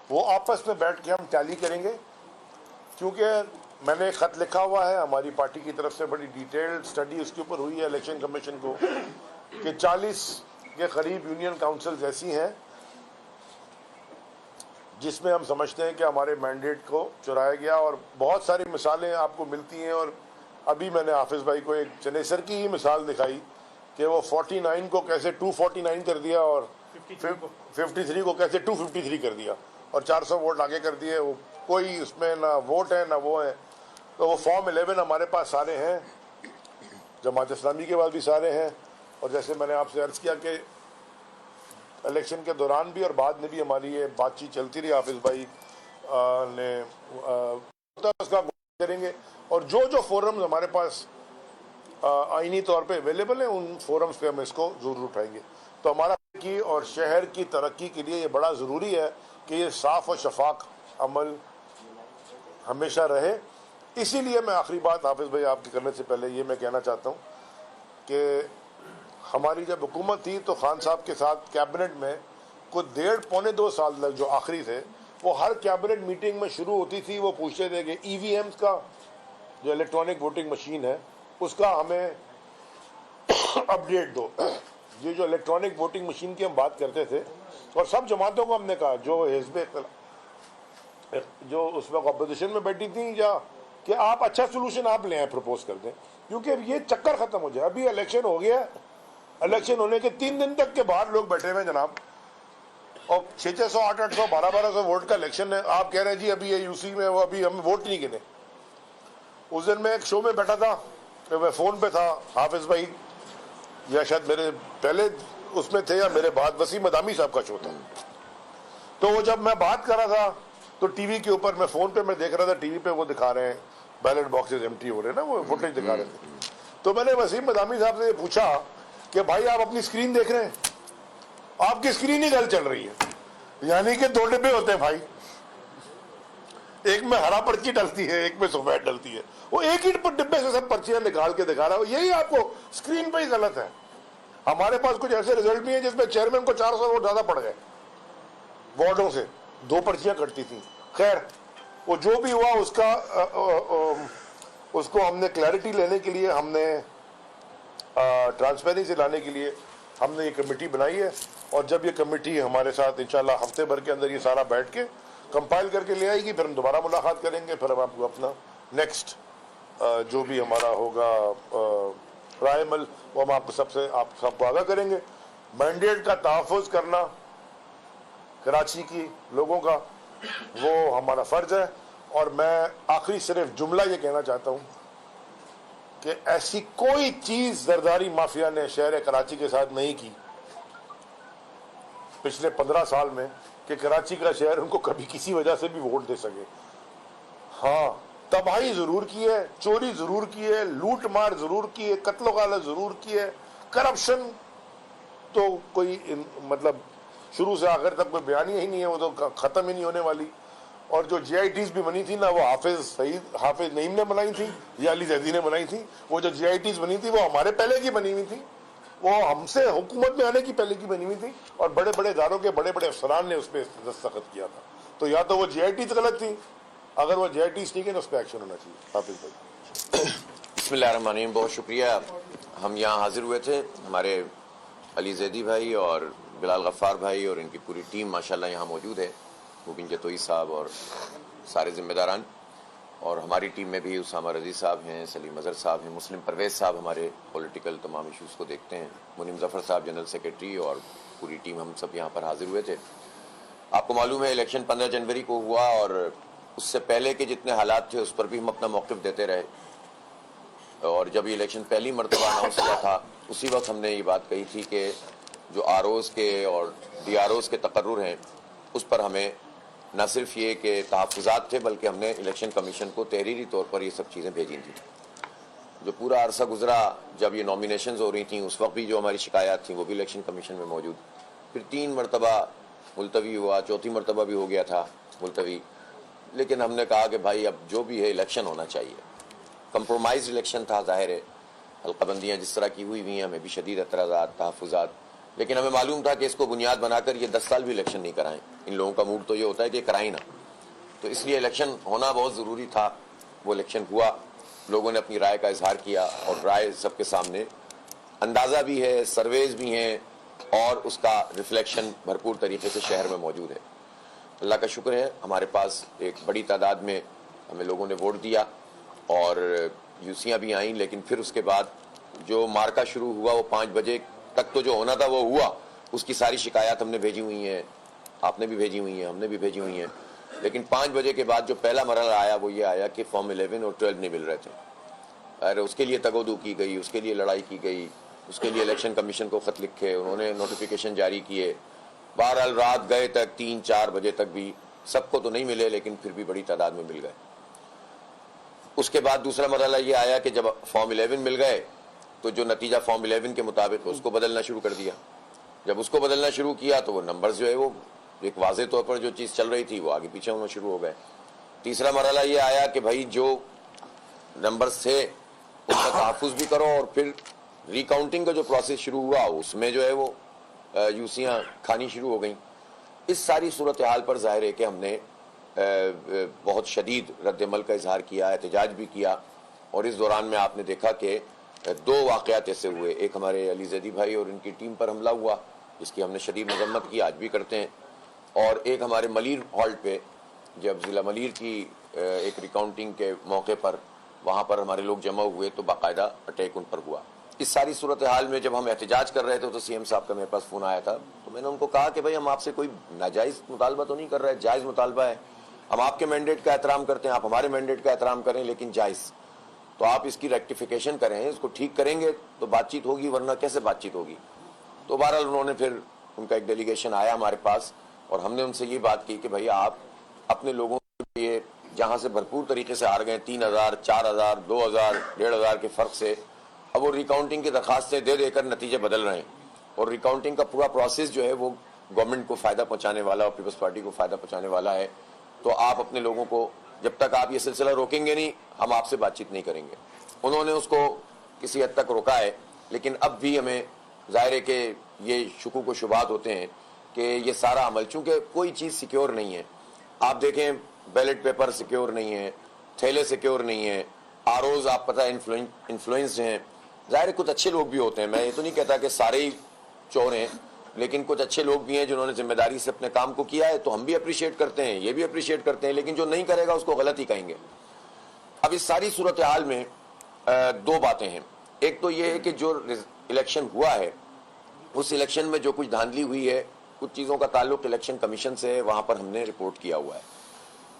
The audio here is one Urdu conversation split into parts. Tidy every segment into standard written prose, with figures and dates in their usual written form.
وہ آپس میں بیٹھ کے ہم ٹیلی کریں گے، کیونکہ میں نے ایک خط لکھا ہوا ہے ہماری پارٹی کی طرف سے، بڑی ڈیٹیلڈ اسٹڈی اس کے اوپر ہوئی ہے الیکشن کمیشن کو، کہ 40 کے قریب یونین کاؤنسلز ایسی ہیں جس میں ہم سمجھتے ہیں کہ ہمارے مینڈیٹ کو چرایا گیا، اور بہت ساری مثالیں آپ کو ملتی ہیں. اور ابھی میں نے حافظ بھائی کو ایک چنیسر کی ہی مثال دکھائی کہ وہ 49 کو کیسے 249 کر دیا اور 53 کو کیسے 253 کر دیا اور 400 ووٹ آگے کر دیے. وہ کوئی اس میں نہ ووٹ ہے نہ وہ ہے. تو وہ فارم 11 ہمارے پاس سارے ہیں، جماعت اسلامی کے پاس بھی سارے ہیں. اور جیسے میں نے آپ سے عرض کیا کہ الیکشن کے دوران بھی اور بعد میں بھی ہماری یہ بات چیت چلتی رہی. حافظ بھائی نے اس کا کریں گے، اور جو فورمز ہمارے پاس آئینی طور پہ اویلیبل ہیں ان فورمز پہ ہم اس کو ضرور اٹھائیں گے. تو ہمارا کی اور شہر کی ترقی کے لیے یہ بڑا ضروری ہے کہ یہ صاف و شفاف عمل ہمیشہ رہے. اسی لیے میں آخری بات حافظ بھائی آپ کے کرنے سے پہلے یہ میں کہنا چاہتا ہوں کہ ہماری جب حکومت تھی تو خان صاحب کے ساتھ کیبنٹ میں کوئی 1.5-2 سال تک جو آخری تھے، وہ ہر کیبنٹ میٹنگ میں شروع ہوتی تھی وہ پوچھتے تھے کہ ای وی ایمز کا جو الیکٹرانک ووٹنگ مشین ہے اس کا ہمیں اپڈیٹ دو. یہ جو الیکٹرانک ووٹنگ مشین کی ہم بات کرتے تھے، اور سب جماعتوں کو ہم نے کہا جو جو اس وقت اپوزیشن میں بیٹھی تھیں، یا کہ آپ اچھا سولوشن آپ لے آئیں، پروپوز کر دیں، کیونکہ یہ چکر ختم ہو جائے. ابھی الیکشن ہو گیا، الیکشن ہونے کے 3 دن تک کے بعد لوگ بیٹھے ہوئے جناب، اور 600 800 1200 ووٹ کا الیکشن ہے. آپ کہہ رہے ہیں جی ابھی یہ یو سی میں وہ ابھی ہم ووٹ نہیں گنے. اس دن میں ایک شو میں بیٹھا تھا، میں فون پہ تھا، حافظ بھائی یا شاید میرے پہلے اس میں تھے یا میرے بعد، وسیم مدامی صاحب کا شو تھا. تو وہ جب میں بات کر رہا تھا تو ٹی وی کے اوپر میں فون پہ میں دیکھ رہا تھا، ٹی وی پہ وہ دکھا رہے ہیں بیلٹ باکسز ایمٹی ہو رہے ہیں نا، وہ فوٹیج دکھا رہے تھے. تو میں نے وسیم مدامی صاحب سے یہ پوچھا کہ بھائی آپ اپنی اسکرین دیکھ رہے ہیں؟ آپ کی اسکرین ہی غلط چل رہی ہے. یعنی کہ 2 ڈبے ہوتے ہیں بھائی، ایک میں ہرا پرچی ڈلتی ہے، ایک میں سفید ڈلتی ہے. وہ ایک ہی ڈبے سے سب پرچیاں نکال کے دکھا رہا ہے. یہی آپ کو اسکرین پہ ہی غلط ہے. ہمارے پاس کچھ ایسے رزلٹ بھی ہیں جس میں چیئرمین کو 400 ووٹ زیادہ پڑ گئے وارڈوں سے، 2 پرچیاں کٹتی تھیں. خیر وہ جو بھی ہوا اس کو ہم نے کلیئرٹی لینے کے لیے، ہم نے ٹرانسپیرنسی لانے کے لیے ہم نے یہ کمیٹی بنائی ہے. اور جب یہ کمیٹی ہمارے ساتھ انشاءاللہ ہفتے بھر کے اندر یہ سارا بیٹھ کے کمپائل کر کے لے آئے گی، پھر ہم دوبارہ ملاقات کریں گے. پھر ہم آپ کو اپنا نیکسٹ جو بھی ہمارا ہوگا رائے عمل وہ ہم آپ سب کو آگاہ کریں گے. مینڈیٹ کا تحفظ کرنا کراچی کی لوگوں کا وہ ہمارا فرض ہے. اور میں آخری صرف جملہ یہ کہنا چاہتا ہوں کہ ایسی کوئی چیز زرداری مافیا نے شہر کراچی کے ساتھ نہیں کی پچھلے 15 سال میں کہ کراچی کا شہر ان کو کبھی کسی وجہ سے بھی ووٹ دے سکے. ہاں تباہی ضرور کی ہے، چوری ضرور کی ہے، لوٹ مار ضرور کی ہے، قتل و غارت ضرور کی ہے، کرپشن تو کوئی مطلب شروع سے آخر تک کوئی بیان ہی نہیں ہے، وہ تو ختم ہی نہیں ہونے والی. اور جو جی آئی ٹیز بھی بنی تھی نا، وہ حافظ نعیم نے بنائی تھی یا علی زیدی نے بنائی تھی. وہ جو جی آئی ٹیز بنی تھی وہ ہمارے پہلے کی بنی ہوئی تھی، وہ ہم سے حکومت میں آنے کی پہلے کی بنی ہوئی تھی، اور بڑے بڑے اداروں کے بڑے بڑے افسران نے اس پہ دستخط کیا تھا. تو یا تو وہ جی آئی ٹیز غلط تھی، اگر وہ جی آئی ٹیز ٹھیک ہے تو اس پہ ایکشن ہونا چاہیے. حافظ بھائی. بسم اللہ الرحمن الرحیم. بہت شکریہ. ہم یہاں حاضر ہوئے تھے، ہمارے علی زیدی بھائی اور بلال غفار بھائی اور ان کی پوری ٹیم ماشاءاللہ یہاں موجود ہے، مبین جتوئی صاحب اور سارے ذمہ داران. اور ہماری ٹیم میں بھی اسامہ رضی صاحب ہیں، سلیم اظہر صاحب ہیں، مسلم پرویز صاحب ہمارے پولیٹیکل تمام ایشوز کو دیکھتے ہیں، منیم ظفر صاحب جنرل سیکریٹری، اور پوری ٹیم ہم سب یہاں پر حاضر ہوئے تھے. آپ کو معلوم ہے الیکشن 15 جنوری کو ہوا، اور اس سے پہلے کے جتنے حالات تھے اس پر بھی ہم اپنا موقف دیتے رہے. اور جب یہ الیکشن پہلی مرتبہ اناؤنس ہوا تھا اسی وقت ہم نے یہ بات کہی تھی کہ جو آر اوز کے اور ڈی آر اوز کے تقرر ہیں اس پر ہمیں نہ صرف یہ کہ تحفظات تھے، بلکہ ہم نے الیکشن کمیشن کو تحریری طور پر یہ سب چیزیں بھیجی تھیں. جو پورا عرصہ گزرا جب یہ نامینیشنز ہو رہی تھیں اس وقت بھی جو ہماری شکایات تھیں وہ بھی الیکشن کمیشن میں موجود. پھر 3 مرتبہ ملتوی ہوا، 4تھی مرتبہ بھی ہو گیا تھا ملتوی. لیکن ہم نے کہا کہ بھائی اب جو بھی ہے الیکشن ہونا چاہیے. کمپرومائز الیکشن تھا، ظاہر ہے حلقہ بندیاں جس طرح کی ہوئی ہیں، ہمیں بھی شدید اعتراضات، تحفظات لیکن ہمیں معلوم تھا کہ اس کو بنیاد بنا کر یہ 10 سال بھی الیکشن نہیں کرائیں. ان لوگوں کا موڈ تو یہ ہوتا ہے کہ کرائیں نہ. تو اس لیے الیکشن ہونا بہت ضروری تھا. وہ الیکشن ہوا, لوگوں نے اپنی رائے کا اظہار کیا, اور رائے سب کے سامنے اندازہ بھی ہے, سرویز بھی ہیں, اور اس کا ریفلیکشن بھرپور طریقے سے شہر میں موجود ہے. اللہ کا شکر ہے, ہمارے پاس ایک بڑی تعداد میں ہمیں لوگوں نے ووٹ دیا, اور یوسیاں بھی آئیں. لیکن پھر اس کے بعد جو مارکا شروع ہوا, وہ 5 بجے تک تو جو ہونا تھا وہ ہوا. اس کی ساری شکایات ہم نے بھیجی ہوئی ہیں, آپ نے بھی بھیجی ہوئی ہیں, ہم نے بھی بھیجی ہوئی ہیں. لیکن 5 بجے کے بعد جو پہلا مرحلہ آیا وہ یہ آیا کہ فارم 11 اور 12 نہیں مل رہے تھے. اور اس کے لیے تگودو کی گئی, اس کے لیے لڑائی کی گئی, اس کے لیے الیکشن کمیشن کو خط لکھے, انہوں نے نوٹیفیکیشن جاری کیے. بہرحال رات گئے تک 3-4 بجے تک بھی سب کو تو نہیں ملے, لیکن پھر بھی بڑی تعداد میں مل گئے. اس کے بعد دوسرا مرحلہ یہ آیا کہ جب فارم 11 مل گئے تو جو نتیجہ فارم 11 کے مطابق اس کو بدلنا شروع کر دیا. جب اس کو بدلنا شروع کیا تو وہ نمبرز جو ہے وہ ایک واضح طور پر جو چیز چل رہی تھی وہ آگے پیچھے ہونا شروع ہو گئے. تیسرا مرحلہ یہ آیا کہ بھائی جو نمبرز تھے ان کا تحفظ بھی کرو, اور پھر ریکاؤنٹنگ کا جو پروسیس شروع ہوا اس میں جو ہے وہ یوسیاں کھانی شروع ہو گئیں. اس ساری صورتحال پر ظاہر ہے کہ ہم نے بہت شدید رد عمل کا اظہار کیا, احتجاج بھی کیا. اور اس دوران میں آپ نے دیکھا کہ 2 واقعات ایسے ہوئے. ایک ہمارے علی زیدی بھائی اور ان کی ٹیم پر حملہ ہوا جس کی ہم نے شدید مذمت کی, آج بھی کرتے ہیں. اور ایک ہمارے ملیر ہالٹ پہ جب ضلع ملیر کی ایک ریکاؤنٹنگ کے موقع پر وہاں پر ہمارے لوگ جمع ہوئے تو باقاعدہ اٹیک ان پر ہوا. اس ساری صورتحال میں جب ہم احتجاج کر رہے تھے تو سی ایم صاحب کا میرے پاس فون آیا تھا, تو میں نے ان کو کہا کہ بھائی ہم آپ سے کوئی ناجائز مطالبہ تو نہیں کر رہے, جائز مطالبہ ہے. ہم آپ کے مینڈیٹ کا احترام کرتے ہیں, آپ ہمارے مینڈیٹ کا احترام کریں, لیکن جائز. تو آپ اس کی ریکٹیفیکیشن کریں, اس کو ٹھیک کریں گے تو بات چیت ہوگی, ورنہ کیسے بات چیت ہوگی. تو بہرحال انہوں نے پھر ان کا ایک ڈیلیگیشن آیا ہمارے پاس, اور ہم نے ان سے یہ بات کی کہ بھائی آپ اپنے لوگوں کے لیے جہاں سے بھرپور طریقے سے ہار گئے 3000, 4000, 2000, 1500 کے فرق سے, اب وہ ریکاؤنٹنگ کی درخواستیں دے دے کر نتیجے بدل رہے ہیں. اور ریکاؤنٹنگ کا پورا پروسیس جو ہے وہ گورنمنٹ کو فائدہ پہنچانے والا اور پیپلز پارٹی کو فائدہ پہنچانے والا ہے. تو آپ اپنے لوگوں کو جب تک آپ یہ سلسلہ روکیں گے نہیں, ہم آپ سے بات چیت نہیں کریں گے. انہوں نے اس کو کسی حد تک روکا ہے, لیکن اب بھی ہمیں ظاہر ہے کہ یہ شکوک و شبہات ہوتے ہیں کہ یہ سارا عمل, چونکہ کوئی چیز سیکیور نہیں ہے. آپ دیکھیں بیلٹ پیپر سیکیور نہیں ہے, تھیلے سیکیور نہیں ہے, آروز آپ پتہ انفلوئنسڈ ہیں. ظاہر کچھ اچھے لوگ بھی ہوتے ہیں, میں یہ تو نہیں کہتا کہ سارے ہی چور ہیں, لیکن کچھ اچھے لوگ بھی ہیں جنہوں نے ذمہ داری سے اپنے کام کو کیا ہے, تو ہم بھی اپریشیٹ کرتے ہیں, یہ بھی اپریشیٹ کرتے ہیں. لیکن جو نہیں کرے گا اس کو غلط ہی کہیں گے. اب اس ساری صورتحال میں 2 باتیں ہیں. ایک تو یہ ہے کہ جو الیکشن ہوا ہے اس الیکشن میں جو کچھ دھاندلی ہوئی ہے, کچھ چیزوں کا تعلق الیکشن کمیشن سے ہے, وہاں پر ہم نے رپورٹ کیا ہوا ہے.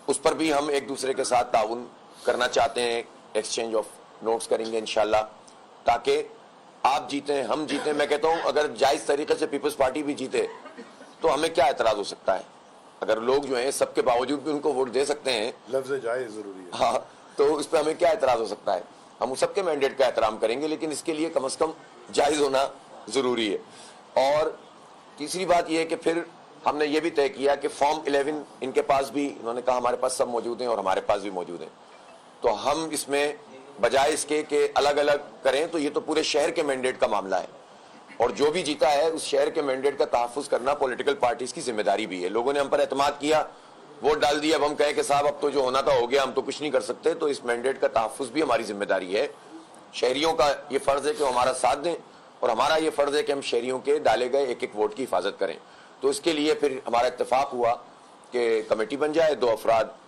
اس پر بھی ہم ایک دوسرے کے ساتھ تعاون کرنا چاہتے ہیں, ایکسچینج آف نوٹس کریں گے انشاءاللہ, تاکہ آپ جیتیں, ہم جیتیں. میں کہتا ہوں اگر جائز طریقے سے پیپلز پارٹی بھی جیتے تو ہمیں کیا اعتراض ہو سکتا ہے؟ اگر لوگ جو ہیں سب کے باوجود بھی ان کو ووٹ دے سکتے ہیں, لفظ جائز ضروری ہے, ہاں, تو اس پہ ہمیں کیا اعتراض ہو سکتا ہے؟ ہم سب کے مینڈیٹ کا احترام کریں گے, لیکن اس کے لیے کم از کم جائز ہونا ضروری ہے. اور تیسری بات یہ ہے کہ پھر ہم نے یہ بھی طے کیا کہ فارم 11 ان کے پاس بھی, انہوں نے کہا ہمارے پاس سب موجود ہیں اور ہمارے پاس بھی موجود ہیں, تو ہم اس میں بجائے اس کے کہ الگ الگ کریں, تو یہ تو پورے شہر کے مینڈیٹ کا معاملہ ہے, اور جو بھی جیتا ہے اس شہر کے مینڈیٹ کا تحفظ کرنا پولیٹیکل پارٹیز کی ذمہ داری بھی ہے. لوگوں نے ہم پر اعتماد کیا, ووٹ ڈال دیا, اب ہم کہیں کہ صاحب اب تو جو ہونا تھا ہو گیا, ہم تو کچھ نہیں کر سکتے. تو اس مینڈیٹ کا تحفظ بھی ہماری ذمہ داری ہے. شہریوں کا یہ فرض ہے کہ وہ ہمارا ساتھ دیں, اور ہمارا یہ فرض ہے کہ ہم شہریوں کے ڈالے گئے ایک ایک ووٹ کی حفاظت کریں. تو اس کے لیے پھر ہمارا اتفاق ہوا کہ کمیٹی بن جائے, 2 افراد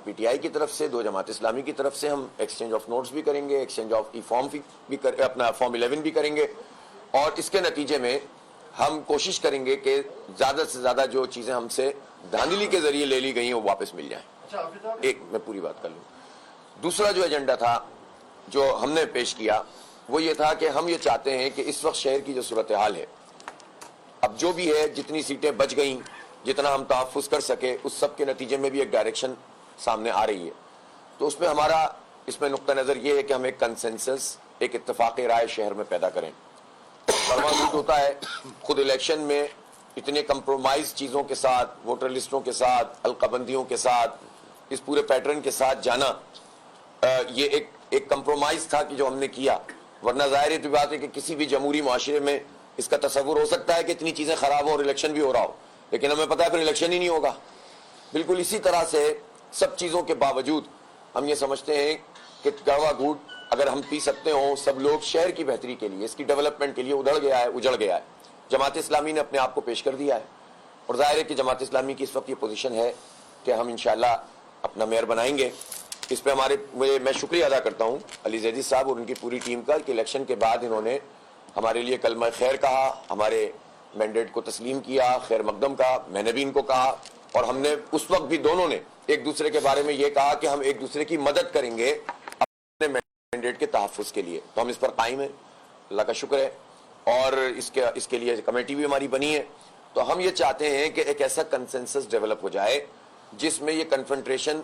پی ٹی آئی کی طرف سے, 2 جماعت اسلامی کی طرف سے. ہم ایکسچینج آف نوٹس بھی کریں گے, ایکسچینج آف ای فارم بھی اپنا فارم 11 بھی کریں گے, اور اس کے نتیجے میں ہم کوشش کریں گے کہ زیادہ سے زیادہ جو چیزیں ہم سے دھاندلی کے ذریعے لے لی گئی ہیں وہ واپس مل جائیں. ایک میں پوری بات کر لوں. دوسرا جو ایجنڈا تھا جو ہم نے پیش کیا وہ یہ تھا کہ ہم یہ چاہتے ہیں کہ اس وقت شہر کی جو صورتحال ہے, اب جو بھی ہے, جتنی سیٹیں بچ گئیں, جتنا ہم تحفظ کر سکے, اس سب کے نتیجے میں بھی ایک ڈائریکشن سامنے آ رہی ہے. تو اس میں ہمارا اس میں نقطہ نظر یہ ہے کہ ہم ایک کنسنسس, ایک اتفاق رائے شہر میں پیدا کریں. فرمانسوٹ ہوتا ہے خود الیکشن میں اتنے کمپرومائز چیزوں کے ساتھ, ووٹر لسٹوں کے ساتھ, حلقہ بندیوں کے ساتھ, اس پورے پیٹرن کے ساتھ جانا, یہ ایک کمپرومائز تھا کہ جو ہم نے کیا. ورنہ ظاہر بات ہے کہ کسی بھی جمہوری معاشرے میں اس کا تصور ہو سکتا ہے کہ اتنی چیزیں خراب ہوں اور الیکشن بھی ہو رہا ہو، لیکن ہمیں پتا ہے پھر الیکشن ہی نہیں ہوگا۔ بالکل اسی طرح سے سب چیزوں کے باوجود ہم یہ سمجھتے ہیں کہ کڑوا گھونٹ اگر ہم پی سکتے ہوں سب لوگ شہر کی بہتری کے لیے، اس کی ڈیولپمنٹ کے لیے اجڑ گیا ہے۔ جماعت اسلامی نے اپنے آپ کو پیش کر دیا ہے، اور ظاہر ہے کہ جماعت اسلامی کی اس وقت یہ پوزیشن ہے کہ ہم انشاءاللہ اپنا میئر بنائیں گے۔ اس پہ میں شکریہ ادا کرتا ہوں علی زیدی صاحب اور ان کی پوری ٹیم کا کہ الیکشن کے بعد انہوں نے ہمارے لیے کلمہ خیر کہا، ہمارے مینڈیٹ کو تسلیم کیا، خیر مقدم کہا، میں نے بھی ان کو کہا، اور ہم نے اس وقت بھی دونوں نے ایک دوسرے کے بارے میں یہ کہا کہ ہم ایک دوسرے کی مدد کریں گے اپنے مینڈیٹ کے تحفظ کے لیے۔ تو ہم اس پر قائم ہیں، اللہ کا شکر ہے، اور اس کے لیے کمیٹی بھی ہماری بنی ہے۔ تو ہم یہ چاہتے ہیں کہ ایک ایسا کنسنسس ڈیولپ ہو جائے جس میں یہ کنفرنٹریشن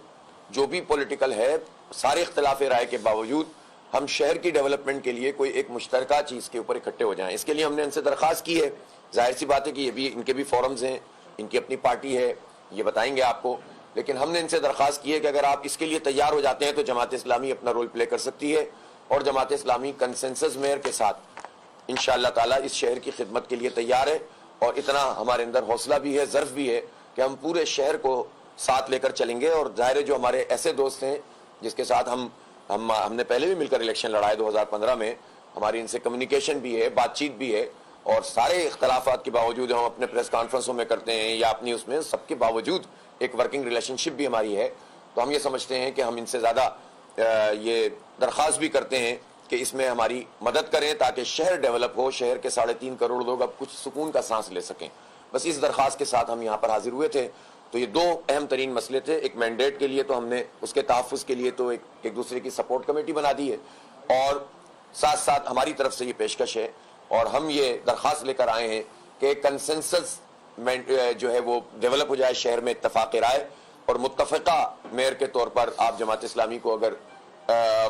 جو بھی پولیٹیکل ہے، سارے اختلاف رائے کے باوجود ہم شہر کی ڈیولپمنٹ کے لیے کوئی ایک مشترکہ چیز کے اوپر اکٹھے ہو جائیں۔ اس کے لیے ہم نے ان سے درخواست کی ہے، ظاہر سی بات ہے کہ یہ بھی ان کے بھی فورمز ہیں، ان کی اپنی پارٹی ہے، یہ بتائیں گے آپ کو، لیکن ہم نے ان سے درخواست کی ہے کہ اگر آپ اس کے لیے تیار ہو جاتے ہیں تو جماعت اسلامی اپنا رول پلے کر سکتی ہے، اور جماعت اسلامی کنسنسس میئر کے ساتھ انشاءاللہ تعالی اس شہر کی خدمت کے لیے تیار ہے، اور اتنا ہمارے اندر حوصلہ بھی ہے، ظرف بھی ہے کہ ہم پورے شہر کو ساتھ لے کر چلیں گے۔ اور ظاہر ہے جو ہمارے ایسے دوست ہیں جس کے ساتھ ہم نے پہلے بھی مل کر الیکشن لڑائے 2015 میں، ہماری ان سے کمیونیکیشن بھی ہے، بات چیت بھی ہے، اور سارے اختلافات کے باوجود ہم اپنے پریس کانفرنسوں میں کرتے ہیں یا اپنی اس میں، سب کے باوجود ایک ورکنگ ریلیشن شپ بھی ہماری ہے۔ تو ہم یہ سمجھتے ہیں کہ ہم ان سے زیادہ یہ درخواست بھی کرتے ہیں کہ اس میں ہماری مدد کریں تاکہ شہر ڈیولپ ہو، شہر کے 3.5 کروڑ لوگ اب کچھ سکون کا سانس لے سکیں۔ بس اس درخواست کے ساتھ ہم یہاں پر حاضر ہوئے تھے۔ تو یہ دو اہم ترین مسئلے تھے، ایک مینڈیٹ کے لیے تو ہم نے اس کے تحفظ کے لیے تو ایک دوسرے کی سپورٹ کمیٹی بنا دی ہے، اور ساتھ ساتھ ہماری طرف سے یہ پیشکش ہے اور ہم یہ درخواست لے کر آئے ہیں کہ کنسنسس جو ہے وہ ڈیولپ ہو جائے شہر میں، اتفاق رائے، اور متفقہ میئر کے طور پر آپ جماعت اسلامی کو اگر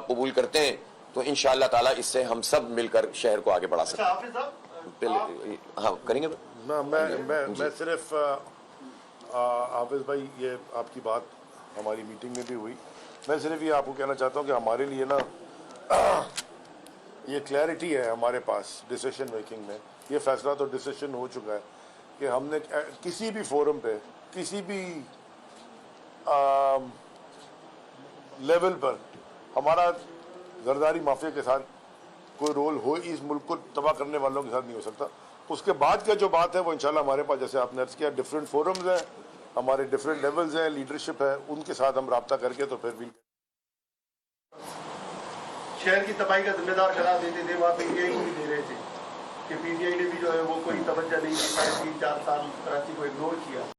قبول کرتے ہیں تو انشاءاللہ تعالی اس سے ہم سب مل کر شہر کو آگے بڑھا سکتے ہیں۔ ہاں کریں گے۔ میں صرف حافظ بھائی، یہ آپ کی بات ہماری میٹنگ میں بھی ہوئی، میں صرف یہ آپ کو کہنا چاہتا ہوں کہ ہمارے لیے نا یہ کلیئرٹی ہے ہمارے پاس ڈیسیشن میکنگ میں، یہ فیصلہ تو ڈیسیشن ہو چکا ہے کہ ہم نے کسی بھی فورم پہ، کسی بھی لیول پر ہمارا زرداری مافیا کے ساتھ کوئی رول ہو، اس ملک کو تباہ کرنے والوں کے ساتھ نہیں ہو سکتا۔ اس کے بعد کا جو بات ہے وہ انشاءاللہ ہمارے پاس، جیسے آپ نے عرض کیا، ڈفرینٹ فورمز ہیں، ہمارے ڈفرینٹ لیولز ہیں، لیڈرشپ ہے، ان کے ساتھ ہم رابطہ کر کے تو پھر بھی شہر کی تباہی کا ذمہ دار قرار دیتے تھے، وہاں پی ٹی آئی کو بھی دے رہے تھے کہ پی ٹی آئی نے بھی جو ہے وہ کوئی توجہ نہیں دی، 3.5-4 سال کراچی کو اگنور کیا۔